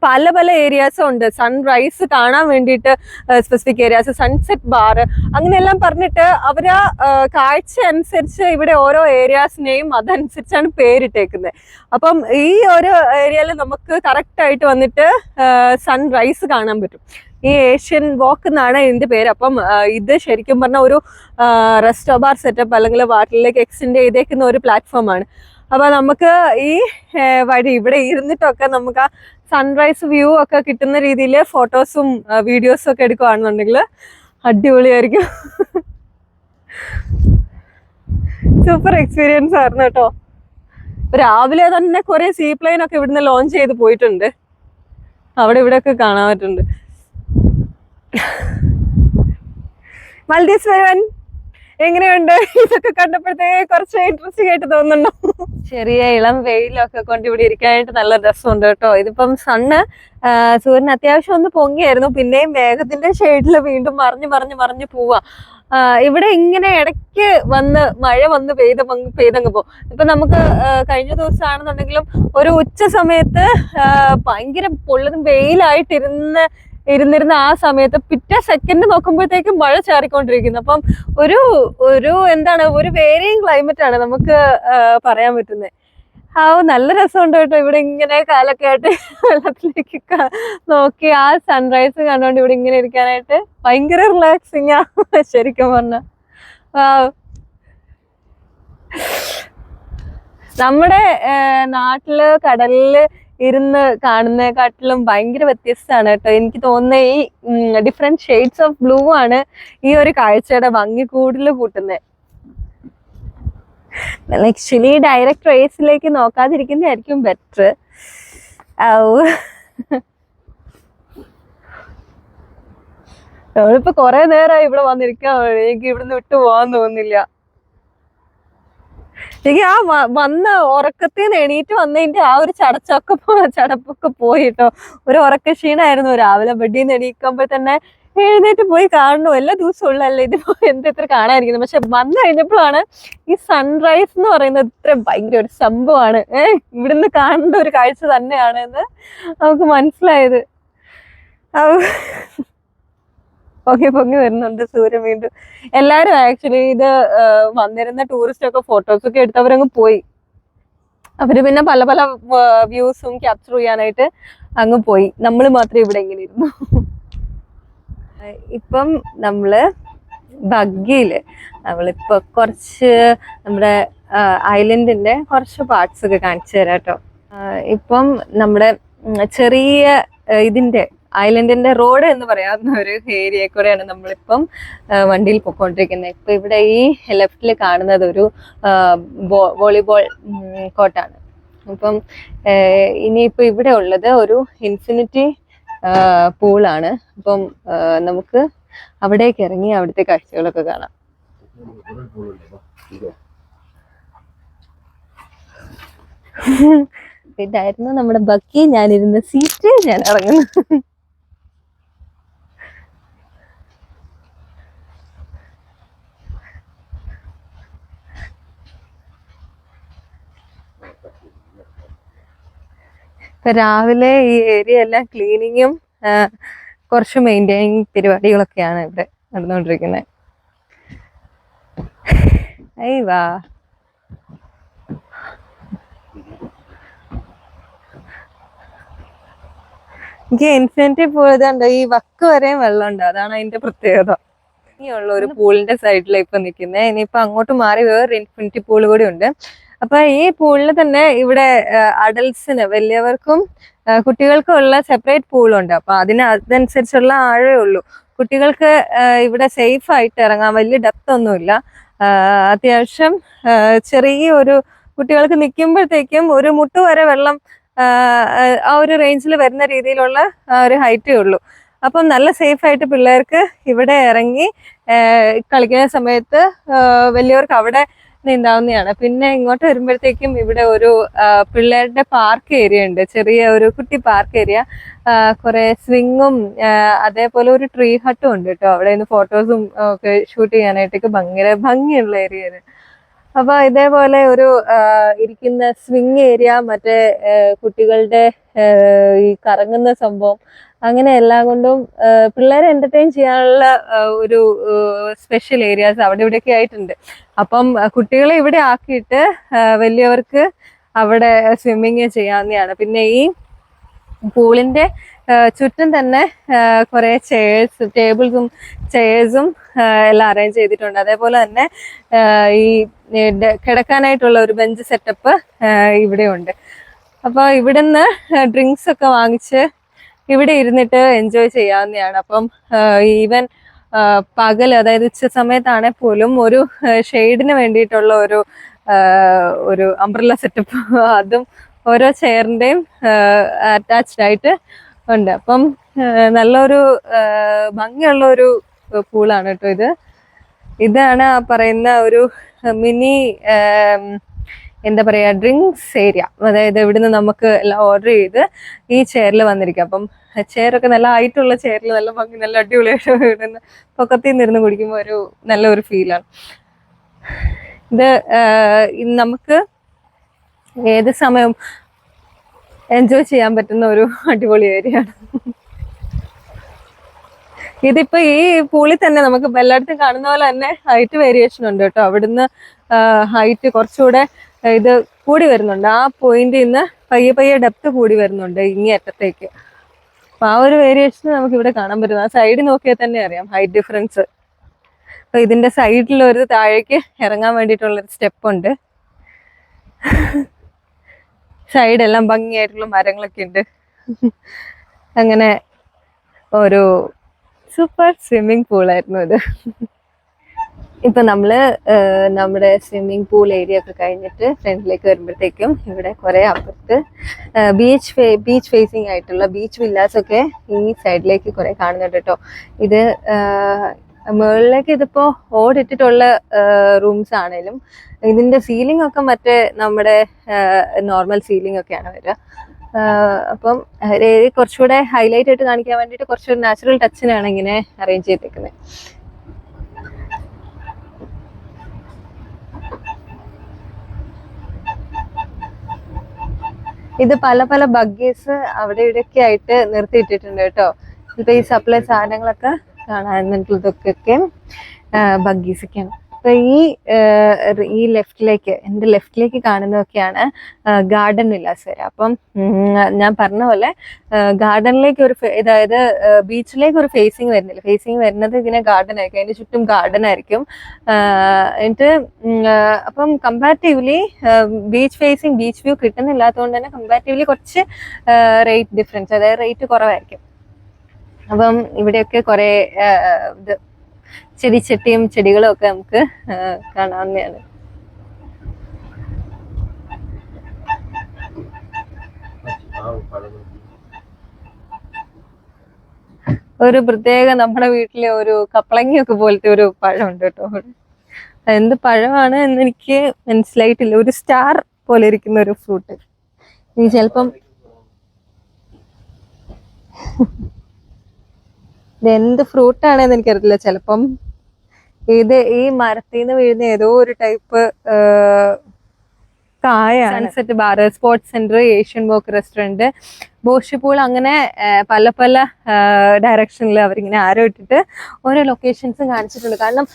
പല പല ഏരിയാസും ഉണ്ട്. സൺറൈസ് കാണാൻ വേണ്ടിയിട്ട് സ്പെസിഫിക് ഏരിയാസ്, സൺസെറ്റ് ബാർ, അങ്ങനെയെല്ലാം പറഞ്ഞിട്ട് അവരാ കാഴ്ച അനുസരിച്ച് ഇവിടെ ഓരോ ഏരിയാസിനെയും അതനുസരിച്ചാണ് പേരിട്ടേക്കുന്നത്. അപ്പം ഈ ഒരു ഏരിയയിൽ നമുക്ക് കറക്റ്റ് ആയിട്ട് വന്നിട്ട് സൺറൈസ് കാണാൻ പറ്റും. ഈ ഏഷ്യൻ വാക്ക് എന്നാണ് ഇതിന്റെ പേര്. അപ്പം ഇത് ശരിക്കും പറഞ്ഞാൽ ഒരു റെസ്റ്റോ ബാർ സെറ്റപ്പ് അല്ലെങ്കിൽ വാട്ടറിലേക്ക് എക്സ്റ്റെൻഡ് ചെയ്തേക്കുന്ന ഒരു പ്ലാറ്റ്ഫോമാണ്. അപ്പൊ നമുക്ക് ഈ വഴി ഇവിടെ ഇരുന്നിട്ടൊക്കെ നമുക്ക് ആ സൺറൈസ് വ്യൂ ഒക്കെ കിട്ടുന്ന രീതിയിൽ ഫോട്ടോസും വീഡിയോസും ഒക്കെ എടുക്കുകയാണെന്നുണ്ടെങ്കിൽ അടിപൊളിയായിരിക്കും. സൂപ്പർ എക്സ്പീരിയൻസ് ആയിരുന്നു കേട്ടോ. രാവിലെ തന്നെ കുറെ സീപ്ലെയിൻ ഒക്കെ ഇവിടുന്ന് ലോഞ്ച് ചെയ്ത് പോയിട്ടുണ്ട്. അവിടെ ഇവിടെ ഒക്കെ കാണാൻ പറ്റുന്നുണ്ട്. മൽദീവ്സ് വരുവാൻ എങ്ങനെയുണ്ട്? ഇതൊക്കെ കണ്ടപ്പോഴത്തേക്ക് കുറച്ച് ഇൻട്രസ്റ്റിംഗ് ആയിട്ട് തോന്നുന്നുണ്ടോ? ചെറിയ ഇളം വെയിലൊക്കെ കൊണ്ട് ഇവിടെ ഇരിക്കാനായിട്ട് നല്ല രസമുണ്ട് കേട്ടോ. ഇതിപ്പം സൂര്യൻ അത്യാവശ്യം ഒന്ന് പൊങ്ങിയായിരുന്നു, പിന്നെയും മേഘത്തിന്റെ ഷെയ്ഡിൽ വീണ്ടും മറിഞ്ഞു പോവാ. ഇവിടെ ഇങ്ങനെ ഇടയ്ക്ക് മഴ വന്ന് പെയ്തങ്ങ് പോകും. ഇപ്പൊ നമുക്ക് കഴിഞ്ഞ ദിവസമാണെന്നുണ്ടെങ്കിലും ഒരു ഉച്ച സമയത്ത് ഭയങ്കര പൊള്ളുന്ന ഇരുന്നിരുന്ന ആ സമയത്ത് പിറ്റേ സെക്കൻഡ് നോക്കുമ്പോഴത്തേക്കും മഴ ചാറിക്കൊണ്ടിരിക്കുന്നു. അപ്പം ഒരു വേരിയും ക്ലൈമറ്റ് ആണ് നമുക്ക് പറയാൻ പറ്റുന്നത്. നല്ല രസമുണ്ട് കേട്ടോ. ഇവിടെ ഇങ്ങനെ കാലൊക്കെ ആയിട്ട് വെള്ളത്തിലേക്ക് നോക്കി ആ സൺറൈസ് കണ്ടുകൊണ്ട് ഇവിടെ ഇങ്ങനെ ഇരിക്കാനായിട്ട് ഭയങ്കര റിലാക്സിങ് ആ ശരിക്കും പറഞ്ഞ. നമ്മുടെ നാട്ടില് കടലില് ഇരുന്ന് കാണുന്നതിനെക്കാട്ടിലും ഭയങ്കര വ്യത്യസ്തമാണ് കേട്ടോ. എനിക്ക് തോന്നുന്നത് ഈ ഡിഫറെന്റ് ഷെയ്ഡ്സ് ഓഫ് ബ്ലൂ ആണ് ഈ ഒരു കാഴ്ചയുടെ ഭംഗി കൂടുതൽ കൂട്ടുന്നത്. ആക്ച്വലി ഡയറക്റ്റ് റേസിലേക്ക് നോക്കാതിരിക്കുന്നതായിരിക്കും ബെറ്റർ. നമ്മളിപ്പോ കൊറേ നേരമായി ഇവിടെ വന്നിരിക്കാൻ, എനിക്ക് ഇവിടുന്ന് വിട്ടു പോകാൻ തോന്നുന്നില്ല. എനിക്ക് ആ ഉറക്കത്തിൽ നിന്ന് എണീറ്റ് വന്നതിന്റെ ആ ഒരു ചടപ്പൊക്കെ പോയിട്ടോ. ഒരു ഉറക്ക ക്ഷീണമായിരുന്നു. രാവിലെ ബെഡിൽ നിന്ന് എണീക്കുമ്പോൾ തന്നെ എഴുന്നേറ്റ് പോയി കാണണു. എല്ലാ ദിവസവും ഉള്ളല്ലേ ഇത് എത്ര കാണാതിരിക്കുന്നത്. പക്ഷെ വന്നു കഴിഞ്ഞപ്പോഴാണ് ഈ സൺറൈസ് എന്ന് പറയുന്നത് ഇത്ര ഭയങ്കര ഒരു സംഭവമാണ്, ഇവിടുന്ന് കാണേണ്ട ഒരു കാഴ്ച തന്നെയാണ് എന്ന് നമുക്ക് മനസ്സിലായത്. പൊങ്ങി വരുന്നുണ്ട് സൂര്യൻ വീണ്ടും. എല്ലാരും ആക്ച്വലി ഇത് വന്നിരുന്ന ടൂറിസ്റ്റ് ഒക്കെ ഫോട്ടോസൊക്കെ എടുത്ത് അവരങ്ങ് പോയി. അവര് പിന്നെ പല പല വ്യൂസും ക്യാപ്ചർ ചെയ്യാനായിട്ട് അങ്ങ് പോയി. നമ്മൾ മാത്രം ഇവിടെ ഇങ്ങനെ ഇരുന്നു. ഇപ്പം നമ്മള് ബഗ്ഗിയില് നമ്മളിപ്പോ കുറച്ച് നമ്മുടെ ഐലൻഡിന്റെ കുറച്ച് പാർട്സ് ഒക്കെ കാണിച്ചു തരാം കേട്ടോ. ഇപ്പം നമ്മുടെ ചെറിയ ഇതിന്റെ ഐലൻഡിന്റെ റോഡ് എന്ന് പറയാവുന്ന ഒരു ഏരിയ കൂടെയാണ് നമ്മളിപ്പം വണ്ടിയിൽ പൊക്കോണ്ടിരിക്കുന്നത്. ഇപ്പൊ ഇവിടെ ഈ ലെഫ്റ്റിൽ കാണുന്നത് ഒരു വോളിബോൾ കോർട്ടാണ്. അപ്പം ഇനിയിപ്പോ ഇവിടെ ഉള്ളത് ഒരു ഇൻഫിനിറ്റി പൂളാണ്. അപ്പം നമുക്ക് അവിടേക്ക് ഇറങ്ങി അവിടുത്തെ കാഴ്ചകളൊക്കെ കാണാം. ഇതായിരുന്നു നമ്മുടെ ബഗ്ഗി. ഞാനിരുന്ന സീറ്റ്. ഞാൻ ഇറങ്ങുന്നു. ഇപ്പൊ രാവിലെ ഈ ഏരിയ എല്ലാം ക്ലീനിങ്ങും കുറച്ച് മെയിൻറ്റെയിനിങ് പരിപാടികളൊക്കെയാണ് ഇവിടെ നടന്നുകൊണ്ടിരിക്കുന്നത്. വാ, എനിക്ക് ഇൻഫിനിറ്റി പൂൾ ഇതുണ്ട്. ഈ വക്ക് വരെയും വെള്ളമുണ്ട്. അതാണ് അതിന്റെ പ്രത്യേകത. ഇനിയുള്ള ഒരു പൂളിന്റെ സൈഡിൽ ഇപ്പൊ നിൽക്കുന്നത്. ഇനിയിപ്പൊ അങ്ങോട്ട് മാറി വേറെ ഇൻഫിനിറ്റി പൂൾ കൂടി ഉണ്ട്. അപ്പൊ ഈ പൂളിൽ തന്നെ ഇവിടെ അഡൽട്സിന്, വലിയവർക്കും കുട്ടികൾക്കും ഉള്ള സെപ്പറേറ്റ് പൂളുണ്ട്. അപ്പൊ അതനുസരിച്ചുള്ള ആഴേ ഉള്ളൂ. കുട്ടികൾക്ക് ഇവിടെ സേഫ് ആയിട്ട് ഇറങ്ങാൻ വലിയ ഡെപ്ത് ഒന്നുമില്ല. അത്യാവശ്യം ചെറിയ ഒരു കുട്ടികൾക്ക് നിൽക്കുമ്പോഴത്തേക്കും ഒരു മുട്ട് വരെ വെള്ളം ആ ഒരു റേഞ്ചിൽ വരുന്ന രീതിയിലുള്ള ഒരു ഹൈറ്റേ ഉള്ളൂ. അപ്പം നല്ല സേഫ് ആയിട്ട് പിള്ളേർക്ക് ഇവിടെ ഇറങ്ങി കളിക്കുന്ന സമയത്ത് വലിയവർക്ക് അവിടെ നീന്താവുന്നതാണ്. പിന്നെ ഇങ്ങോട്ട് വരുമ്പോഴത്തേക്കും ഇവിടെ ഒരു പിള്ളേരുടെ പാർക്ക് ഏരിയ ഉണ്ട്. ചെറിയ ഒരു കുട്ടി പാർക്ക് ഏരിയ. കുറെ സ്വിങ്ങും അതേപോലെ ഒരു ട്രീ ഹട്ടും ഉണ്ട് കേട്ടോ. അവിടെ നിന്ന് ഫോട്ടോസും ഒക്കെ ഷൂട്ട് ചെയ്യാനായിട്ടൊക്കെ ഭയങ്കര ഭംഗിയുള്ള ഏരിയയാണ്. അപ്പൊ ഇതേപോലെ ഒരു ഇരിക്കുന്ന സ്വിങ് ഏരിയ, മറ്റേ കുട്ടികളുടെ ഈ കറങ്ങുന്ന സംഭവം, അങ്ങനെ എല്ലാം കൊണ്ടും പിള്ളേരെ എന്റർടൈൻ ചെയ്യാനുള്ള ഒരു സ്പെഷ്യൽ ഏരിയാസ് അവിടെ ഇവിടെയൊക്കെ ആയിട്ടുണ്ട്. അപ്പം കുട്ടികളെ ഇവിടെ ആക്കിയിട്ട് വലിയവർക്ക് അവിടെ സ്വിമ്മിങ് ചെയ്യാവുന്നതാണ്. പിന്നെ ഈ പൂളിന്റെ ചുറ്റും തന്നെ കുറെ ടേബിൾസും ചെയർസും എല്ലാം അറേഞ്ച് ചെയ്തിട്ടുണ്ട്. അതേപോലെ തന്നെ ഈ കിടക്കാനായിട്ടുള്ള ഒരു ബെഞ്ച് സെറ്റപ്പ് ഇവിടെ ഉണ്ട്. അപ്പൊ ഇവിടുന്ന് ഡ്രിങ്ക്സ് ഒക്കെ വാങ്ങിച്ച് ഇവിടെ ഇരുന്നിട്ട് എൻജോയ് ചെയ്യാവുന്നതാണ്. അപ്പം ഈവൻ പകൽ, അതായത് ഉച്ച സമയത്താണെങ്കിൽ പോലും ഒരു ഷെയ്ഡിന് വേണ്ടിയിട്ടുള്ള ഒരു അംബ്രല്ല സെറ്റപ്പ് അതും ഓരോ ചെയറിന്റെയും അറ്റാച്ച്ഡ് ആയിട്ട് ഉണ്ട്. അപ്പം നല്ലൊരു ഭംഗിയുള്ള ഒരു പൂളാണ് കേട്ടോ ഇതാണ് ആ പറയുന്ന ഒരു മിനി എന്താ പറയാ ഡ്രിങ്ക്സ് ഏരിയ. അതായത് ഇവിടുന്ന് നമുക്ക് എല്ലാം ഓർഡർ ചെയ്ത് ഈ ചെയറിൽ വന്നിരിക്കാം. അപ്പം ചെയറൊക്കെ നല്ല ഹൈറ്റുള്ള ചെയറിൽ നല്ല ഭംഗി, നല്ല അടിപൊളിയായിട്ട് ഇവിടുന്ന് പൊക്കത്തിൽ നിന്നിരുന്ന് കുടിക്കുമ്പോൾ ഒരു നല്ലൊരു ഫീലാണ്. ഇത് നമുക്ക് ഏത് സമയവും എൻജോയ് ചെയ്യാൻ പറ്റുന്ന ഒരു അടിപൊളി ഏരിയയാണ്. ഇതിപ്പോ ഈ പൂളിൽ തന്നെ നമുക്ക് എല്ലായിടത്തും കാണുന്ന പോലെ തന്നെ ഹൈറ്റ് വേരിയേഷൻ ഉണ്ട് കേട്ടോ. അവിടുന്ന് ഹൈറ്റ് കുറച്ചുകൂടെ ഇത് കൂടി വരുന്നുണ്ട്. ആ പോയിന്റിൽ നിന്ന് പയ്യെ ഡെപ്ത് കൂടി വരുന്നുണ്ട് ഇങ്ങേ അറ്റത്തേക്ക്. അപ്പൊ ആ ഒരു വേരിയേഷൻ നമുക്ക് ഇവിടെ കാണാൻ പറ്റും. ആ സൈഡിൽ നോക്കിയാൽ തന്നെ അറിയാം ഹൈറ്റ് ഡിഫറൻസ്. അപ്പൊ ഇതിന്റെ സൈഡിൽ ഒരു താഴേക്ക് ഇറങ്ങാൻ വേണ്ടിയിട്ടുള്ളൊരു സ്റ്റെപ്പ് ഉണ്ട്. സൈഡെല്ലാം ഭംഗിയായിട്ടുള്ള മരങ്ങളൊക്കെ ഉണ്ട്. അങ്ങനെ ഒരു സൂപ്പർ സ്വിമ്മിങ് പൂളായിരുന്നു ഇത്. ഇപ്പൊ നമ്മള് നമ്മുടെ സ്വിമ്മിങ് പൂൾ ഏരിയ ഒക്കെ കഴിഞ്ഞിട്ട് ഫ്രണ്ടിലേക്ക് വരുമ്പോഴത്തേക്കും ഇവിടെ കുറെ അപ്പുറത്ത് ബീച്ച് ഫേസിങ് ആയിട്ടുള്ള ബീച്ച് വില്ലാസ് ഒക്കെ ഈ സൈഡിലേക്ക് കുറെ കാണുന്നുണ്ട് കേട്ടോ. ഇത് മുകളിലേക്ക് ഇതിപ്പോ ഓടിട്ടിട്ടുള്ള റൂംസ് ആണേലും ഇതിന്റെ സീലിംഗ് ഒക്കെ മറ്റേ നമ്മുടെ നോർമൽ സീലിംഗ് ഒക്കെയാണ് വരിക. അപ്പം കുറച്ചുകൂടെ ഹൈലൈറ്റ് ആയിട്ട് കാണിക്കാൻ വേണ്ടിയിട്ട് കുറച്ചൊരു നാച്ചുറൽ ടച്ചിനാണ് ഇങ്ങനെ അറേഞ്ച് ചെയ്തേക്കുന്നത്. ഇത് പല പല ബഗ്ഗീസ് അവിടെ ഇവിടെയൊക്കെ ആയിട്ട് നിർത്തിയിട്ടിട്ടുണ്ട് കേട്ടോ. ഇപ്പൊ ഈ സപ്ലൈ സാധനങ്ങളൊക്കെ കാണാനുള്ളതൊക്കെ ബഗ്ഗീസ് ഒക്കെയാണ്. അപ്പൊ ഈ ലെഫ്റ്റിലേക്ക്, എന്റെ ലെഫ്റ്റിലേക്ക് കാണുന്നതൊക്കെയാണ് ഗാർഡൻ വില്ലാസ് വരെ. അപ്പം ഞാൻ പറഞ്ഞ പോലെ ഗാർഡനിലേക്ക് അതായത് ബീച്ചിലേക്ക് ഒരു ഫേസിങ് വരുന്നില്ല. ഫേസിങ് വരുന്നത് ഇതിനെ ഗാർഡൻ ആയിരിക്കും, അതിന്റെ ചുറ്റും ഗാർഡൻ ആയിരിക്കും. എന്നിട്ട് അപ്പം comparatively beach facing, beach view കിട്ടുന്നില്ലാത്തതുകൊണ്ട് തന്നെ കമ്പാരിറ്റീവ്ലി കുറച്ച് റേറ്റ് ഡിഫറൻസ്, അതായത് റേറ്റ് കുറവായിരിക്കും. അപ്പം ഇവിടെയൊക്കെ കുറെ ചെടികളും ഒക്കെ നമുക്ക് കാണാവുന്നതാണ്. ഒരു പ്രത്യേക നമ്മുടെ വീട്ടിലെ ഒരു കപ്പളങ്ങിയൊക്കെ പോലത്തെ ഒരു പഴമുണ്ട് കേട്ടോ. എന്ത് പഴമാണ് എന്ന് എനിക്ക് മനസ്സിലായിട്ടില്ല. ഒരു സ്റ്റാർ പോലെ ഇരിക്കുന്ന ഒരു ഫ്രൂട്ട്. ഇനി ചിലപ്പം ഇതെന്ത് ഫ്രൂട്ടാണെന്ന് എനിക്കറിയില്ല. ചിലപ്പം ഇത് ഈ മരത്തിൽ നിന്ന് വീഴുന്ന ഏതോ ഒരു ടൈപ്പ് കായാണ്. Sunset bar, sports centre, Asian wok restaurant, ബോഷിപ്പൂൾ, അങ്ങനെ പല പല ഡയറക്ഷനിൽ അവരിങ്ങനെ ആരോ ഇട്ടിട്ട് ഓരോ ലൊക്കേഷൻസും കാണിച്ചിട്ടുണ്ട്. കാരണം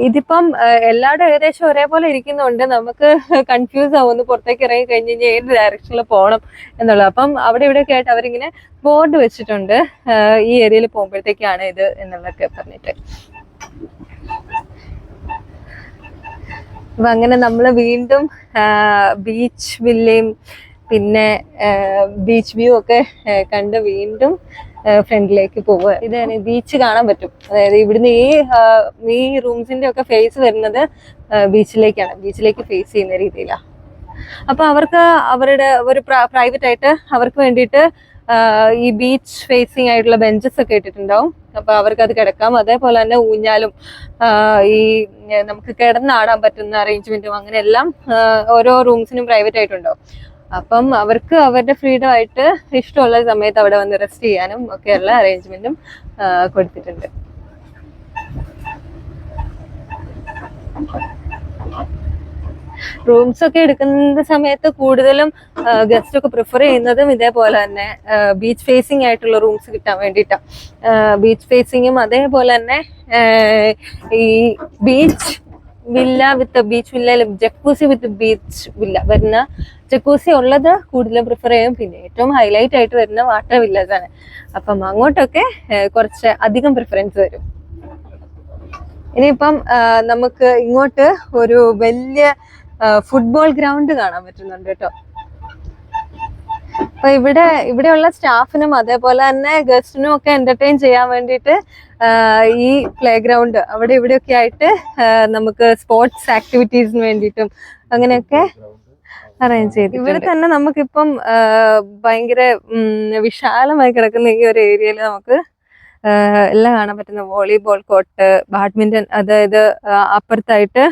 ഇതിപ്പം എല്ലാവരും ഏകദേശം ഒരേപോലെ ഇരിക്കുന്നുണ്ട്. നമുക്ക് കൺഫ്യൂസ് ആവുന്നു പുറത്തേക്ക് ഇറങ്ങി കഴിഞ്ഞ് കഴിഞ്ഞാൽ ഏത് ഡയറക്ഷനിൽ പോകണം എന്നുള്ളത്. അപ്പം അവിടെ ഇവിടെയൊക്കെ ആയിട്ട് അവരിങ്ങനെ ബോർഡ് വെച്ചിട്ടുണ്ട് ഈ ഏരിയയിൽ പോകുമ്പോഴത്തേക്കാണ് ഇത് എന്നുള്ളതൊക്കെ പറഞ്ഞിട്ട്. അപ്പൊ അങ്ങനെ നമ്മൾ വീണ്ടും ബീച്ച് വില്ലയും പിന്നെ ബീച്ച് വ്യൂ ഒക്കെ കണ്ട് വീണ്ടും ഫ്രണ്ടിലേക്ക് പോവുക. ഇതാണ് ബീച്ച് കാണാൻ പറ്റും. അതായത് ഇവിടുന്ന് ഈ റൂംസിന്റെ ഒക്കെ ഫേസ് വരുന്നത് ബീച്ചിലേക്കാണ്, ബീച്ചിലേക്ക് ഫേസ് ചെയ്യുന്ന രീതിയിലാണ്. അപ്പൊ അവർക്ക് അവരുടെ ഒരു പ്രൈവറ്റ് ആയിട്ട് അവർക്ക് വേണ്ടിയിട്ട് ഈ ബീച്ച് ഫേസിങ് ആയിട്ടുള്ള ബെഞ്ചസ് ഒക്കെ ഇട്ടിട്ടുണ്ടാവും. അപ്പൊ അവർക്ക് അത് കിടക്കാം. അതേപോലെ തന്നെ ഊഞ്ഞാലും ഈ നമുക്ക് കിടന്നാടാൻ പറ്റുന്ന അറേഞ്ച്മെന്റും അങ്ങനെ എല്ലാം ഓരോ റൂംസിനും പ്രൈവറ്റ് ആയിട്ടുണ്ടാവും. അപ്പം അവർക്ക് അവരുടെ ഫ്രീഡം ആയിട്ട് ഇഷ്ടമുള്ള സമയത്ത് അവിടെ വന്ന് റെസ്റ്റ് ചെയ്യാനും ഒക്കെയുള്ള അറേഞ്ച്മെന്റും കൊടുത്തിട്ടുണ്ട്. റൂംസ് ഒക്കെ എടുക്കുന്ന സമയത്ത് കൂടുതലും ഗസ്റ്റ് ഒക്കെ പ്രിഫർ ചെയ്യുന്നതും ഇതേപോലെ തന്നെ ബീച്ച് ഫേസിങ് ആയിട്ടുള്ള റൂംസ് കിട്ടാൻ വേണ്ടിയിട്ടാണ്. ബീച്ച് ഫേസിങ്ങും അതേപോലെ തന്നെ ഈ ബീച്ച് വില്ല വിത്ത് ബീച്ച് വില്ല, ജക്കൂസി വിത്ത് ബീച്ച് വില്ല വരുന്ന, ജക്കൂസി ഉള്ളത് കൂടുതലും പ്രിഫർ ചെയ്യും. പിന്നെ ഏറ്റവും ഹൈലൈറ്റ് ആയിട്ട് വരുന്ന വാട്ടർ വില്ലേജ് ആണ്. അപ്പം അങ്ങോട്ടൊക്കെ കുറച്ച് അധികം പ്രിഫറൻസ് വരും. ഇനിയിപ്പം നമുക്ക് ഇങ്ങോട്ട് ഒരു വലിയ ഫുട്ബോൾ ഗ്രൗണ്ട് കാണാൻ പറ്റുന്നുണ്ട് കേട്ടോ. അപ്പൊ ഇവിടെയുള്ള സ്റ്റാഫിനും അതേപോലെ തന്നെ ഗസ്റ്റിനും ഒക്കെ എന്റർടൈൻ ചെയ്യാൻ വേണ്ടിയിട്ട് ഈ പ്ലേ ഗ്രൗണ്ട് അവിടെ ഇവിടെയൊക്കെ ആയിട്ട് നമുക്ക് സ്പോർട്സ് ആക്ടിവിറ്റീസിന് വേണ്ടിയിട്ടും അങ്ങനെയൊക്കെ അറേഞ്ച് ചെയ്തു. ഇവിടെ തന്നെ നമുക്കിപ്പം ഭയങ്കര വിശാലമായി കിടക്കുന്ന ഈ ഒരു ഏരിയയിൽ നമുക്ക് എല്ലാം കാണാൻ പറ്റുന്ന വോളിബോൾ കോർട്ട്, ബാഡ്മിന്റൺ, അതായത് അപ്പുറത്തായിട്ട്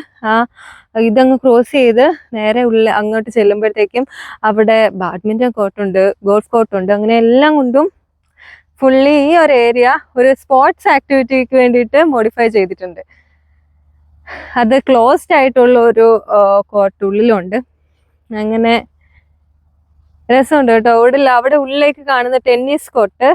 ഇതങ്ങ് ക്രോസ് ചെയ്ത് നേരെ അങ്ങോട്ട് ചെല്ലുമ്പോഴത്തേക്കും അവിടെ ബാഡ്മിന്റൺ കോർട്ടുണ്ട്, ഗോൾഫ് കോർട്ടുണ്ട്. അങ്ങനെ എല്ലാം കൊണ്ടും ഫുള്ളി ഈ ഒരു ഏരിയ ഒരു സ്പോർട്സ് ആക്ടിവിറ്റിക്ക് വേണ്ടിയിട്ട് മോഡിഫൈ ചെയ്തിട്ടുണ്ട്. അത് ക്ലോസ്ഡ് ആയിട്ടുള്ള ഒരു കോർട്ട് ഉള്ളിലുണ്ട്. അങ്ങനെ രസമുണ്ട് കേട്ടോ. അവിടെ ഉള്ളിലേക്ക് കാണുന്ന ടെന്നീസ് കോർട്ട്,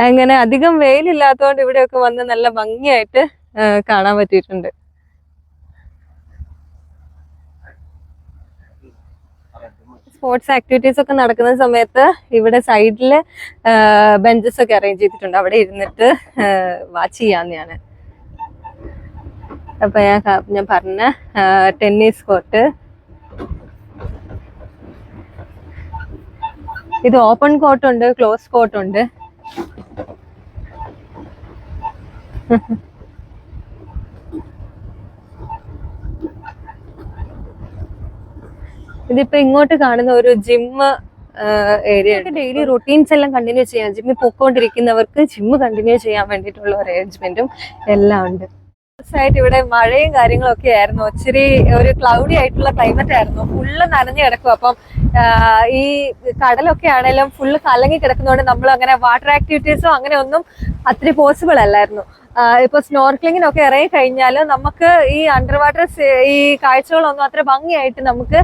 അങ്ങനെ അധികം വെയിലില്ലാത്തതുകൊണ്ട് ഇവിടെയൊക്കെ വന്ന് നല്ല ഭംഗിയായിട്ട് കാണാൻ പറ്റിയിട്ടുണ്ട്. സ്പോർട്സ് ആക്ടിവിറ്റീസ് ഒക്കെ നടക്കുന്ന സമയത്ത് ഇവിടെ സൈഡിൽ ബെഞ്ചസ് ഒക്കെ അറേഞ്ച് ചെയ്തിട്ടുണ്ട്. അവിടെ ഇരുന്നിട്ട് വാച്ച് ചെയ്യാവുന്നതാണ്. അപ്പൊ ഞാൻ പറഞ്ഞ ടെന്നീസ് കോർട്ട്, ഇത് ഓപ്പൺ കോർട്ടുണ്ട്, ക്ലോസ് കോർട്ടുണ്ട്. ഇതിപ്പോ ഇങ്ങോട്ട് കാണുന്ന ഒരു ജിമ്മ് ഏരിയ. ഡെയിലി റൊട്ടീൻസ് എല്ലാം കണ്ടിന്യൂ ചെയ്യാം. ജിമ്മിൽ പോയിക്കൊണ്ടിരിക്കുന്നവർക്ക് ജിമ്മ് കണ്ടിന്യൂ ചെയ്യാൻ വേണ്ടിയിട്ടുള്ള ഒരു അറേഞ്ച്മെന്റും എല്ലാം ഉണ്ട്. ആയിട്ട് ഇവിടെ മഴയും കാര്യങ്ങളൊക്കെ ആയിരുന്നു. ഒത്തിരി ഒരു ക്ലൗഡി ആയിട്ടുള്ള ക്ലൈമറ്റ് ആയിരുന്നു. ഫുള്ള് നനഞ്ഞു കിടക്കും. അപ്പം ഈ കടലൊക്കെ ആണെങ്കിലും ഫുള്ള് കലങ്ങി കിടക്കുന്നതുകൊണ്ട് നമ്മൾ അങ്ങനെ വാട്ടർ ആക്ടിവിറ്റീസോ അങ്ങനെ ഒന്നും അത്ര പോസിബിൾ അല്ലായിരുന്നു. ഇപ്പൊ സ്നോർക്ലിങ്ങിനൊക്കെ ഇറങ്ങി കഴിഞ്ഞാൽ നമുക്ക് ഈ അണ്ടർ വാട്ടർ ഈ കാഴ്ചകളൊന്നും അത്ര ഭംഗിയായിട്ട് നമുക്ക്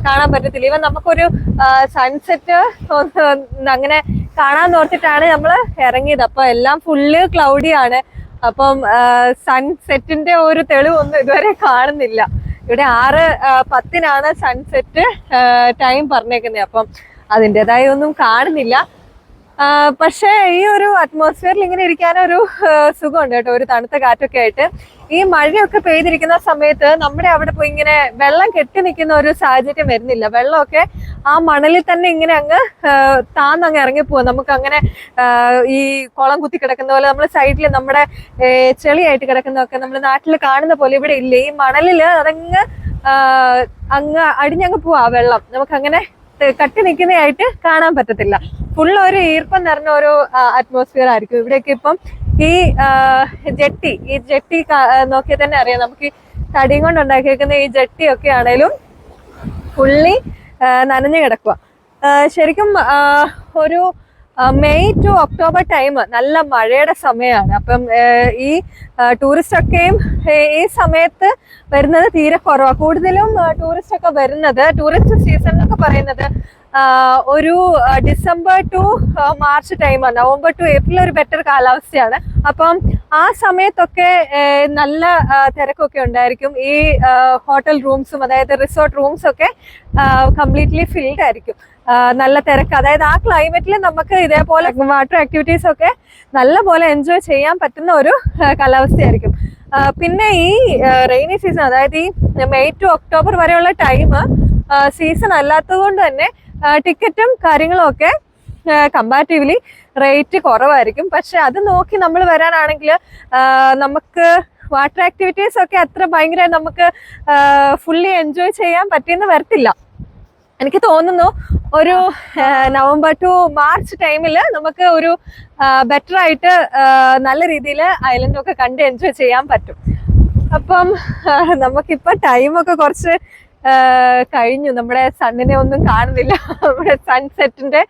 കാണാൻ പറ്റത്തില്ല. ഇവൻ നമുക്കൊരു സൺസെറ്റ് അങ്ങനെ കാണാൻ ഓർത്തിട്ടാണ് നമ്മൾ ഇറങ്ങിയത്. അപ്പൊ എല്ലാം ഫുള്ള് ക്ലൗഡിയാണ്. അപ്പം സൺസെറ്റിന്റെ ഒരു തെളിവൊന്നും ഇതുവരെ കാണുന്നില്ല. ഇവിടെ 6:10 സൺസെറ്റ് ടൈം പറഞ്ഞേക്കുന്നത്. അപ്പം അതിൻ്റെതായ ഒന്നും കാണുന്നില്ല. പക്ഷേ ഈ ഒരു അറ്റ്മോസ്ഫിയറിൽ ഇങ്ങനെ ഇരിക്കാനൊരു സുഖമുണ്ട് കേട്ടോ, ഒരു തണുത്ത കാറ്റൊക്കെ ആയിട്ട്. ഈ മഴയൊക്കെ പെയ്തിരിക്കുന്ന സമയത്ത് നമ്മുടെ അവിടെ പോയി ഇങ്ങനെ വെള്ളം കെട്ടി നിൽക്കുന്ന ഒരു സാഹചര്യം വരുന്നില്ല. വെള്ളമൊക്കെ ആ മണലിൽ തന്നെ ഇങ്ങനെ അങ്ങ് താന്നങ്ങ് ഇറങ്ങിപ്പോവാം. നമുക്ക് അങ്ങനെ ഈ കുളം കുത്തി കിടക്കുന്ന പോലെ നമ്മൾ സൈഡിൽ നമ്മുടെ ചെളിയായിട്ട് കിടക്കുന്നതൊക്കെ നമ്മുടെ നാട്ടിൽ കാണുന്ന പോലെ ഇവിടെ ഇല്ല. ഈ മണലില് അതങ്ങ് അടിഞ്ഞങ്ങ് പോവാ വെള്ളം. നമുക്ക് അങ്ങനെ കട്ടി നിൽക്കുന്നതായിട്ട് കാണാൻ പറ്റത്തില്ല. ഫുള്ള് ഒരു ഈർപ്പം നിറഞ്ഞ ഒരു അറ്റ്മോസ്ഫിയർ ആയിരിക്കും ഇവിടെയൊക്കെ. ഇപ്പം ഈ ജെട്ടി നോക്കിയാൽ തന്നെ അറിയാം. നമുക്ക് ഈ തടിയും കൊണ്ട് ഉണ്ടാക്കിയേക്കുന്ന ഈ ജെട്ടി ഒക്കെ ആണേലും ഫുള്ളി നനഞ്ഞു കിടക്കുക. ശരിക്കും ഒരു മെയ് ടു ഒക്ടോബർ ടൈം നല്ല മഴയുടെ സമയമാണ്. അപ്പം ഈ ടൂറിസ്റ്റ് ഒക്കെയും ഈ സമയത്ത് വരുന്നത് തീരെ കുറവാണ്. കൂടുതലും ടൂറിസ്റ്റ് ഒക്കെ വരുന്നത്, ടൂറിസ്റ്റ് സീസൺ എന്നൊക്കെ പറയുന്നത് ഒരു ഡിസംബർ ടു മാർച്ച് ടൈമാണ്. നവംബർ ടു ഏപ്രിൽ ഒരു ബെറ്റർ കാലാവസ്ഥയാണ്. അപ്പം ആ സമയത്തൊക്കെ നല്ല തിരക്കൊക്കെ ഉണ്ടായിരിക്കും. ഈ ഹോട്ടൽ റൂംസും അതായത് റിസോർട്ട് റൂംസ് ഒക്കെ കംപ്ലീറ്റ്ലി ഫിൽഡ് ആയിരിക്കും. നല്ല തിരക്ക്. അതായത് ആ ക്ലൈമറ്റിൽ നമുക്ക് ഇതേപോലെ വാട്ടർ ആക്ടിവിറ്റീസ് ഒക്കെ നല്ല പോലെ എൻജോയ് ചെയ്യാൻ പറ്റുന്ന ഒരു കാലാവസ്ഥയായിരിക്കും. പിന്നെ ഈ റെയിനി സീസൺ, അതായത് ഈ മെയ് ടു ഒക്ടോബർ വരെയുള്ള ടൈം സീസൺ അല്ലാത്തത് കൊണ്ട് തന്നെ ടിക്കറ്റും കാര്യങ്ങളും ഒക്കെ കമ്പാരിറ്റീവ്ലി റേറ്റ് കുറവായിരിക്കും. പക്ഷെ അത് നോക്കി നമ്മൾ വരാനാണെങ്കിൽ നമുക്ക് വാട്ടർ ആക്ടിവിറ്റീസ് ഒക്കെ അത്ര ഭയങ്കര നമുക്ക് ഫുള്ളി എൻജോയ് ചെയ്യാൻ പറ്റിയെന്ന് വരത്തില്ല. എനിക്ക് തോന്നുന്നു ഒരു നവംബർ ടു മാർച്ച് ടൈമിൽ നമുക്ക് ഒരു ബെറ്റർ ആയിട്ട് നല്ല രീതിയിൽ ഐലൻഡൊക്കെ കണ്ട് എൻജോയ് ചെയ്യാൻ പറ്റും. അപ്പം നമുക്കിപ്പോൾ ടൈമൊക്കെ കുറച്ച് കഴിഞ്ഞു. നമ്മുടെ സണ്ണിനെ ഒന്നും കാണുന്നില്ല, നമ്മുടെ സൺസെറ്റിന്റെ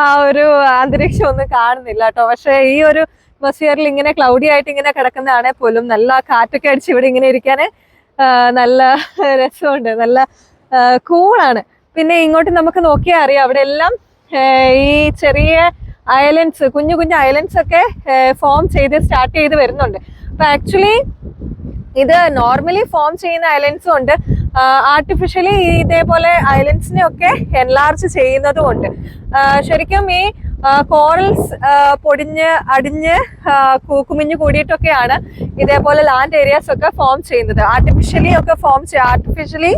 ആ ഒരു അന്തരീക്ഷം ഒന്നും കാണുന്നില്ല കേട്ടോ. പക്ഷെ ഈ ഒരു അറ്റ്മോസ്ഫിയറിൽ ഇങ്ങനെ ക്ലൗഡി ആയിട്ട് ഇങ്ങനെ കിടക്കുന്നതാണെ പോലും നല്ല കാറ്റൊക്കെ അടിച്ച് ഇവിടെ ഇങ്ങനെ ഇരിക്കാൻ നല്ല രസമുണ്ട്, നല്ല കൂളാണ്. പിന്നെ ഇങ്ങോട്ട് നമുക്ക് നോക്കിയാൽ അറിയാം അവിടെ എല്ലാം ഈ ചെറിയ ഐലൻഡ്സ്, കുഞ്ഞു കുഞ്ഞു ഐലൻഡ്സ് ഒക്കെ ഫോം സ്റ്റാർട്ട് ചെയ്ത് വരുന്നുണ്ട്. അപ്പൊ ആക്ച്വലി ഇത് നോർമലി ഫോം ചെയ്യുന്ന ഐലൻഡ്സും ഉണ്ട്, ആർട്ടിഫിഷ്യലി ഇതേപോലെ ഐലൻഡ്സിനെ ഒക്കെ എൻലാർജ് ചെയ്യുന്നതും ഉണ്ട്. ശരിക്കും ഈ കോറൽസ് പൊടിഞ്ഞ് അടിഞ്ഞ് കുമിഞ്ഞു കൂടിയിട്ടൊക്കെയാണ് ഇതേപോലെ ലാൻഡ് ഏരിയാസ് ഒക്കെ ഫോം ചെയ്യുന്നത്. ആർട്ടിഫിഷ്യലി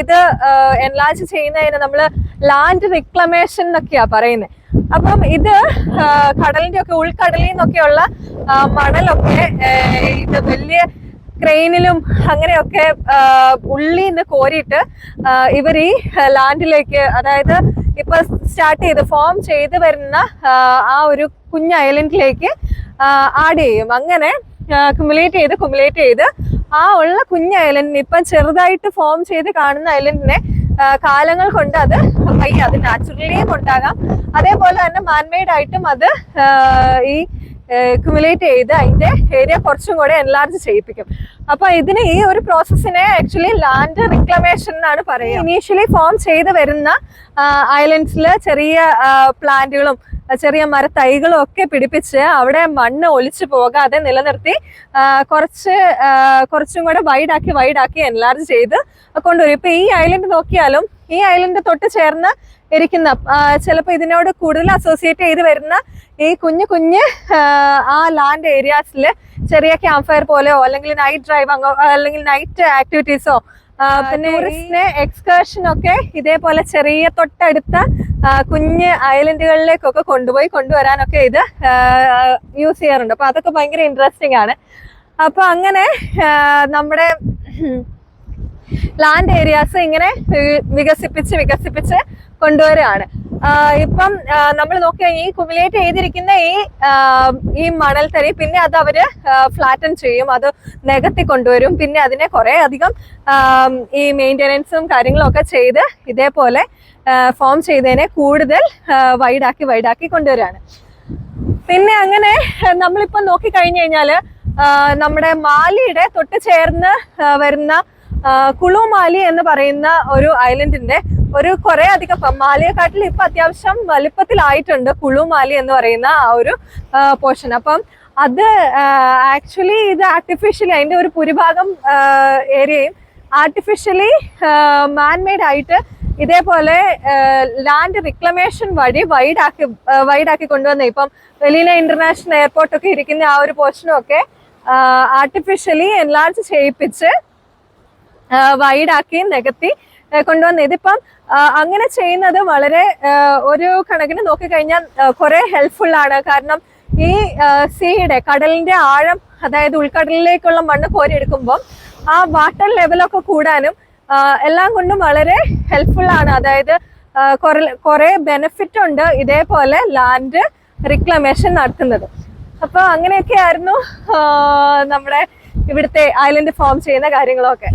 ഇത് എൻലാർജ് ചെയ്യുന്നതിന് നമ്മൾ ലാൻഡ് റിക്ലമേഷൻ എന്നൊക്കെയാ പറയുന്നത്. അപ്പം ഇത് കടലിന്റെ ഒക്കെ ഉൾക്കടലിൽ നിന്നൊക്കെയുള്ള മണലൊക്കെ ഇത് വലിയ ക്രെയിനിലും അങ്ങനെയൊക്കെ ഉള്ളിൽ നിന്ന് കോരിയിട്ട് ഇവർ ഈ ലാൻഡിലേക്ക്, അതായത് ഇപ്പൊ ഫോം ചെയ്ത് വരുന്ന ആ ഒരു കുഞ്ഞ് ഐലൻഡിലേക്ക് ആഡ് ചെയ്യും. അങ്ങനെ കുമുലേറ്റ് ചെയ്ത് ആ ഉള്ള കുഞ്ഞ് ഐലൻഡിന്, ഇപ്പം ചെറുതായിട്ട് ഫോം ചെയ്ത് കാണുന്ന ഐലൻഡിനെ കാലങ്ങൾ കൊണ്ട് അത് നാച്ചുറലിയും ഉണ്ടാകാം, അതേപോലെ തന്നെ മാൻമെയ്ഡ് ആയിട്ടും അത് ഈ ക്യുമുലേറ്റ് ചെയ്ത് അതിന്റെ ഏരിയ കുറച്ചും കൂടെ എൻലാർജ് ചെയ്യിപ്പിക്കും. അപ്പൊ ഇതിന് ഈ ഒരു പ്രോസസ്സിനെ ആക്ച്വലി ലാൻഡ് റിക്ലമേഷൻ എന്നാണ് പറയുക. ഇനീഷ്യലി ഫോം ചെയ്ത് വരുന്ന ഐലൻഡ്സിൽ ചെറിയ പ്ലാന്റുകളും ചെറിയ മരത്തൈകളും ഒക്കെ പിടിപ്പിച്ച് അവിടെ മണ്ണ് ഒലിച്ചു പോകാതെ നിലനിർത്തി കുറച്ചും കൂടെ വൈഡാക്കി എൻലാർജ് ചെയ്ത് കൊണ്ടുവരും. ഇപ്പൊ ഈ ഐലൻഡ് നോക്കിയാലും ഈ ഐലൻഡ് തൊട്ട് ചേർന്ന് ഇരിക്കുന്ന, ചിലപ്പോൾ ഇതിനോട് കൂടുതൽ അസോസിയേറ്റ് ചെയ്ത് വരുന്ന ഈ കുഞ്ഞ് ആ ലാൻഡ് ഏരിയാസിൽ ചെറിയ ക്യാമ്പ് ഫയർ പോലെയോ അല്ലെങ്കിൽ നൈറ്റ് ഡ്രൈവ് അല്ലെങ്കിൽ നൈറ്റ് ആക്ടിവിറ്റീസോ പിന്നെ ടൂറിസ്റ്റിനെ എക്സ്കർഷനൊക്കെ ഇതേപോലെ ചെറിയ തൊട്ടടുത്ത കുഞ്ഞ് ഐലൻഡുകളിലേക്കൊക്കെ കൊണ്ടുവരാനൊക്കെ ഇത് യൂസ് ചെയ്യാറുണ്ട്. അപ്പൊ അതൊക്കെ ഭയങ്കര ഇൻട്രസ്റ്റിംഗ് ആണ്. അപ്പൊ അങ്ങനെ നമ്മുടെ ലാൻഡ് ഏരിയാസ് ഇങ്ങനെ വികസിപ്പിച്ച് കൊണ്ടുവരികയാണ്. ഇപ്പം നമ്മൾ നോക്കിയാൽ ഈ കുമുലേറ്റ് ചെയ്തിരിക്കുന്ന ഈ മണൽത്തരി പിന്നെ അത് അവര് ഫ്ലാറ്റൻ ചെയ്യും, അത് നികത്തി കൊണ്ടുവരും. പിന്നെ അതിനെ കുറെ അധികം ഈ മെയിൻ്റെനൻസും കാര്യങ്ങളും ഒക്കെ ചെയ്ത് ഇതേപോലെ ഫോം ചെയ്തതിനെ കൂടുതൽ വൈഡാക്കി കൊണ്ടുവരികയാണ്. പിന്നെ അങ്ങനെ നമ്മളിപ്പം നോക്കിക്കഴിഞ്ഞു കഴിഞ്ഞാല് നമ്മുടെ മാലിയുടെ തൊട്ട് ചേർന്ന് വരുന്ന കുളു മാലി എന്ന് പറയുന്ന ഒരു ഐലൻഡിന്റെ ഒരു കുറെ അധികം മാലിയെക്കാട്ടിൽ ഇപ്പൊ അത്യാവശ്യം വലിപ്പത്തിലായിട്ടുണ്ട് കുളു മാലി എന്ന് പറയുന്ന ആ ഒരു പോർഷൻ. അപ്പം അത് ആക്ച്വലി ഇത് ആർട്ടിഫിഷ്യലി അതിന്റെ ഒരു ഭൂരിഭാഗം ഏരിയയും ആർട്ടിഫിഷ്യലി മാൻമെയ്ഡ് ആയിട്ട് ഇതേപോലെ ലാൻഡ് റിക്ലമേഷൻ വഴി വൈഡാക്കി കൊണ്ടുവന്ന, ഇപ്പം വെളിയിലെ ഇന്റർനാഷണൽ എയർപോർട്ടൊക്കെ ഇരിക്കുന്ന ആ ഒരു പോർഷനും ഒക്കെ ആർട്ടിഫിഷ്യലി എൻലാർജ് ചെയ്യിപ്പിച്ച് വൈഡാക്കി നികത്തി കൊണ്ടുവന്ന. ഇതിപ്പം അങ്ങനെ ചെയ്യുന്നത് വളരെ ഒരു കണക്കിന് നോക്കിക്കഴിഞ്ഞാൽ കുറെ ഹെൽപ്ഫുൾ ആണ്. കാരണം ഈ കടലിന്റെ ആഴം, അതായത് ഉൾക്കടലിലേക്കുള്ള മണ്ണ് കോരിയെടുക്കുമ്പോൾ ആ വാട്ടർ ലെവലൊക്കെ കൂടാനും എല്ലാം കൊണ്ടും വളരെ ഹെൽപ്ഫുൾ ആണ്. അതായത് കുറെ ബെനിഫിറ്റ് ഉണ്ട് ഇതേപോലെ ലാൻഡ് റിക്ലമേഷൻ നടത്തുന്നത്. അപ്പൊ അങ്ങനെയൊക്കെ ആയിരുന്നു നമ്മുടെ ഇവിടുത്തെ ഐലൻഡ് ഫോം ചെയ്യുന്ന കാര്യങ്ങളൊക്കെ.